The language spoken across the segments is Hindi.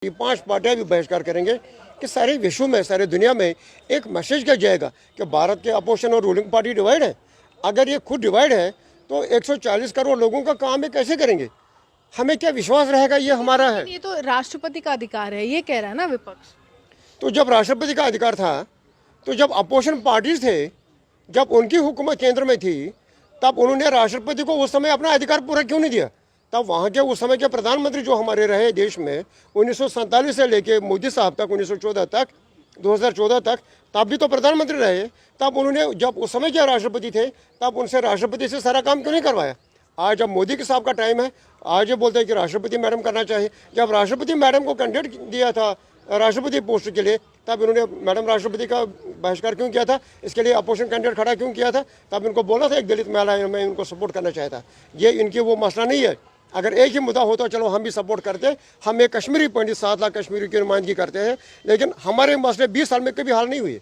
ये 5 पार्टियां भी बहिष्कार करेंगे कि सारे विश्व में, सारे दुनिया में एक मैसेज क्या जाएगा कि भारत के अपोजिशन और रूलिंग पार्टी डिवाइड है। अगर ये खुद डिवाइड है तो 140 करोड़ लोगों का काम है, कैसे करेंगे? हमें क्या विश्वास रहेगा ये हमारा है? ये तो राष्ट्रपति का अधिकार है, ये कह रहा है ना विपक्ष। तो जब राष्ट्रपति का अधिकार था, तो जब अपोजिशन पार्टीज थे, जब उनकी हुकूमत केंद्र में थी, तब उन्होंने राष्ट्रपति को उस समय अपना अधिकार पूरा क्यों नहीं दिया? तब वहाँ के उस समय के प्रधानमंत्री जो हमारे रहे देश में 1947 से लेके मोदी साहब तक 1914 तक 2014 तक, तब भी तो प्रधानमंत्री रहे। तब उन्होंने जब उस समय के राष्ट्रपति थे, तब उनसे राष्ट्रपति से सारा काम क्यों नहीं करवाया? आज जब मोदी के साहब का टाइम है, आज ये बोलते हैं कि राष्ट्रपति मैडम करना चाहिए। जब राष्ट्रपति मैडम को कैंडिडेट दिया था राष्ट्रपति पोस्ट के लिए, तब इन्होंने मैडम राष्ट्रपति का बहिष्कार क्यों किया था? इसके लिए अपोजिशन कैंडिडेट खड़ा क्यों किया था? तब इनको बोला था एक दलित महिला है, मैं इनको सपोर्ट करना चाहता। ये इनकी वो मसला नहीं है। अगर एक ही मुद्दा होता चलो हम भी सपोर्ट करते, हम एक कश्मीरी पंडित 7 लाख कश्मीरी की नुमाइंदगी करते हैं, लेकिन हमारे मसले 20 साल में कभी हल नहीं हुए।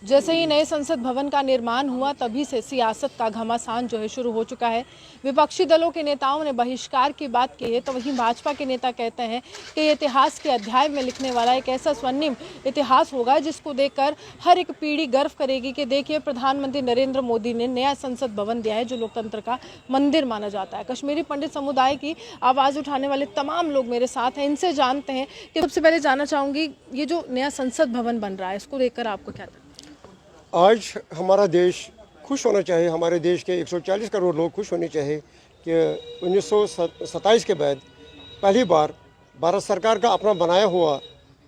जैसे ही नए संसद भवन का निर्माण हुआ तभी से सियासत का घमासान जो है शुरू हो चुका है। विपक्षी दलों के नेताओं ने बहिष्कार की बात की है, तो वहीं भाजपा के नेता कहते हैं कि ये इतिहास के अध्याय में लिखने वाला एक ऐसा स्वर्णिम इतिहास होगा जिसको देखकर हर एक पीढ़ी गर्व करेगी कि देखिए प्रधानमंत्री नरेंद्र मोदी ने नया संसद भवन दिया है जो लोकतंत्र का मंदिर माना जाता है। कश्मीरी पंडित समुदाय की आवाज़ उठाने वाले तमाम लोग मेरे साथ हैं, इनसे जानते हैं कि सबसे पहले जानना चाहूँगी ये जो नया संसद भवन बन रहा है इसको देखकर आपको क्या लगता है? आज हमारा देश खुश होना चाहिए, हमारे देश के 140 करोड़ लोग खुश होने चाहिए कि 1927 के बाद पहली बार भारत सरकार का अपना बनाया हुआ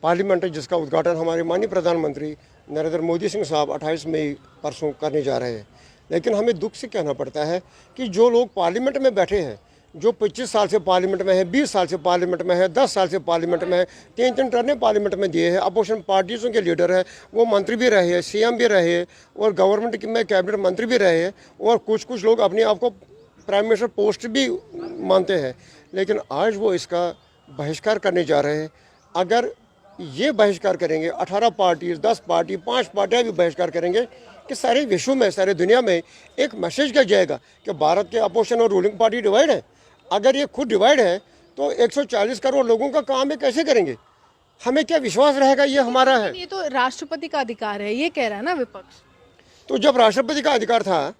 पार्लियामेंट है, जिसका उद्घाटन हमारे माननीय प्रधानमंत्री नरेंद्र मोदी सिंह साहब 28 मई परसों करने जा रहे हैं। लेकिन हमें दुख से कहना पड़ता है कि जो लोग पार्लियामेंट में बैठे हैं, जो 25 साल से पार्लियामेंट में है, 20 साल से पार्लियामेंट में है, 10 साल से पार्लियामेंट में है, 3 टर्नें पार्लियामेंट में दिए हैं, अपोजिशन पार्टीज़ों के लीडर है, वो मंत्री भी रहे हैं, सीएम भी रहे हैं और गवर्नमेंट में कैबिनेट मंत्री भी रहे हैं और कुछ लोग अपने आप को प्राइम मिनिस्टर पोस्ट भी मानते हैं। लेकिन आज वो इसका बहिष्कार करने जा रहे हैं। अगर ये बहिष्कार करेंगे, 18 पार्टीज, 10 पार्टी, 5 पार्टियाँ भी बहिष्कार करेंगे कि सारे विश्व में, सारे दुनिया में एक मैसेज क्या जाएगा कि भारत के अपोजिशन और रूलिंग पार्टी डिवाइड है। अगर ये खुद डिवाइड है तो 140 करोड़ लोगों का काम है, कैसे करेंगे? हमें क्या विश्वास रहेगा ये हमारा है? ये तो राष्ट्रपति का अधिकार है, ये कह रहा है ना विपक्ष। तो जब राष्ट्रपति का अधिकार था,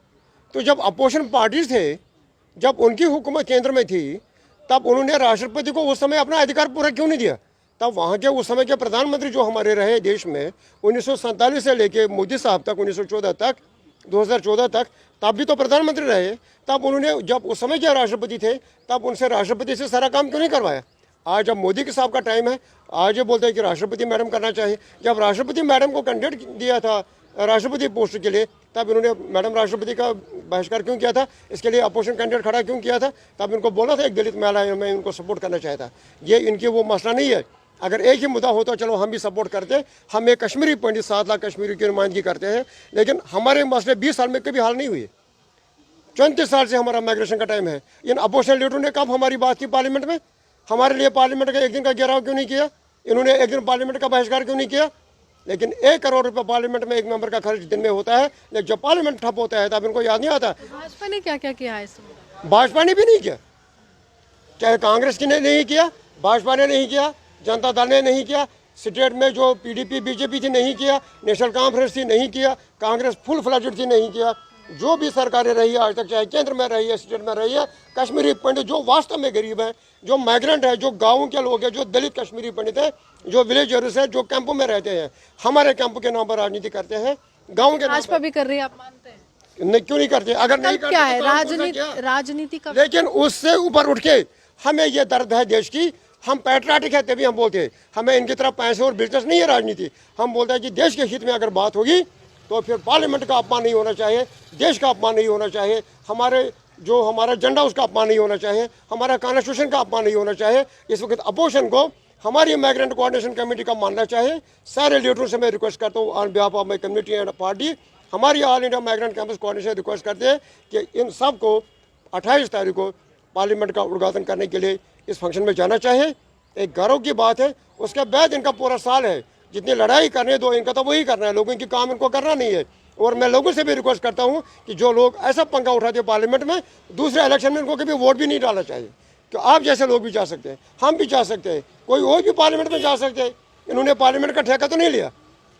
तो जब अपोजिशन पार्टीज थे, जब उनकी हुकूमत केंद्र में थी, तब उन्होंने राष्ट्रपति को उस समय अपना अधिकार पूरा क्यों नहीं दिया? तब वहाँ के उस समय के प्रधानमंत्री जो हमारे रहे देश में 1947 से लेके मोदी साहब तक 1914 तक 2014 तक, तब भी तो प्रधानमंत्री रहे। तब उन्होंने जब उस समय के राष्ट्रपति थे, तब उनसे राष्ट्रपति से सारा काम क्यों नहीं करवाया? आज जब मोदी के साहब का टाइम है, आज ये बोलते हैं कि राष्ट्रपति मैडम करना चाहिए। जब राष्ट्रपति मैडम को कैंडिडेट दिया था राष्ट्रपति पोस्ट के लिए, तब इन्होंने मैडम राष्ट्रपति का बहिष्कार क्यों किया था? इसके लिए अपोजिशन कैंडिडेट खड़ा क्यों किया था? तब इनको बोला था एक दलित महिला है, मैं इनको सपोर्ट करना चाहता। ये इनकी वो मसला नहीं है। अगर एक ही मुद्दा होता चलो हम भी सपोर्ट करते, हम एक कश्मीरी पंडित 7 लाख कश्मीरी की नुमाइंदगी करते हैं, लेकिन हमारे मसले 20 साल में कभी हल नहीं हुए। 34 साल से हमारा माइग्रेशन का टाइम है। इन अपोजिशन लीडरों ने कब हमारी बात की पार्लियामेंट में? हमारे लिए पार्लियामेंट का एक दिन का घेराव क्यों नहीं किया? इन्होंने एक दिन पार्लियामेंट का बहिष्कार क्यों नहीं किया? लेकिन 1 करोड़ रुपये पार्लियामेंट में एक मेंबर का खर्च दिन में होता है, लेकिन जब पार्लियामेंट ठप होता है तब इनको याद नहीं आता। भाजपा ने क्या क्या किया है इसमें? भाजपा ने भी नहीं किया, चाहे कांग्रेस की ने नहीं किया, भाजपा ने नहीं किया, जनता दल ने नहीं किया, स्टेट में जो पीडीपी बीजेपी थी नहीं किया, नेशनल कॉन्फ्रेंस थी नहीं किया, कांग्रेस फुल फ्लैजेड थी नहीं किया। जो भी सरकारें रही है आज तक, चाहे केंद्र में रही है, स्टेट में रही है, कश्मीरी पंडित जो वास्तव में गरीब है, जो माइग्रेंट है, जो गाँव के लोग हैं, जो दलित कश्मीरी पंडित हैं, जो विलेजर्स हैं, जो कैंपों में रहते हैं, हमारे कैंपों के नाम पर राजनीति करते हैं, गाँव के भाजपा भी कर रही है, आप मानते हैं? नहीं, क्यों नहीं करते? अगर नहीं करते क्या है तो राजनीति का? लेकिन उससे ऊपर उठ के हमें ये दर्द है देश की। हम पैट्रियाटिक है तभी हम बोलते हैं, हमें इनकी तरफ पैसे और बिजनेस नहीं है राजनीति। हम बोलते हैं कि देश के हित में अगर बात होगी तो फिर पार्लियामेंट का अपमान नहीं होना चाहिए, देश का अपमान नहीं होना चाहिए, हमारा झंडा उसका अपमान नहीं होना चाहिए, हमारा कॉन्स्टिट्यूशन का अपमान नहीं होना चाहिए। इस वक्त अपोजिशन को हमारी माइग्रेंट कोऑर्डिनेशन कमेटी का मानना चाहिए। सारे लीडरों से मैं रिक्वेस्ट करता हूँ on behalf of my community and party, हमारी all India migrant campus coordination request करते हैं कि इन सब को 28 तारीख को पार्लियामेंट का उद्घाटन करने के लिए इस फंक्शन में जाना चाहिए। एक गौरव की बात है। उसके बाद इनका पूरा साल है, जितनी लड़ाई करने दो, इनका तो वही करना है, लोगों की काम इनको करना नहीं है। और मैं लोगों से भी रिक्वेस्ट करता हूं कि जो लोग ऐसा पंगा उठाते हैं पार्लियामेंट में, दूसरे इलेक्शन में इनको कभी वोट भी नहीं डालना चाहिए। कि आप जैसे लोग भी जा सकते हैं, हम भी जा सकते हैं, कोई और भी पार्लियामेंट में जा सकते हैं। इन्होंने पार्लियामेंट का ठेका तो नहीं लिया।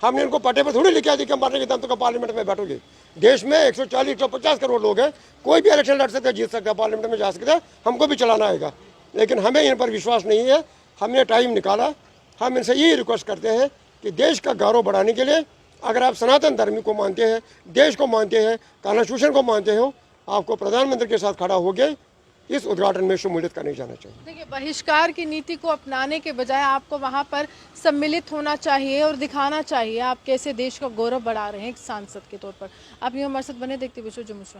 हमने इनको पट्टे पर थोड़ी लिखा दी कि मरने के दम तक पार्लियामेंट में बैठोगे। देश में 140-150 करोड़ लोग हैं, कोई भी इलेक्शन लड़ सकता है, जीत सकता है, पार्लियामेंट में जा सकता है, हमको भी चलाना आएगा। लेकिन हमें इन पर विश्वास नहीं है। हमने टाइम निकाला। हम इनसे यही रिक्वेस्ट करते हैं कि देश का गौरव बढ़ाने के लिए अगर आप सनातन धर्म को मानते हैं, देश को मानते हैं, कॉन्स्टिट्यूशन को मानते हो, आपको प्रधानमंत्री के साथ खड़ा होकर इस उद्घाटन में सम्मिलित करने जाना चाहिए। देखिए, बहिष्कार की नीति को अपनाने के बजाय आपको वहां पर सम्मिलित होना चाहिए और दिखाना चाहिए आप कैसे देश का गौरव बढ़ा रहे हैं एक सांसद के तौर पर। आप यूँ हमारे साथ बने, देखते विश्व जम्मू से।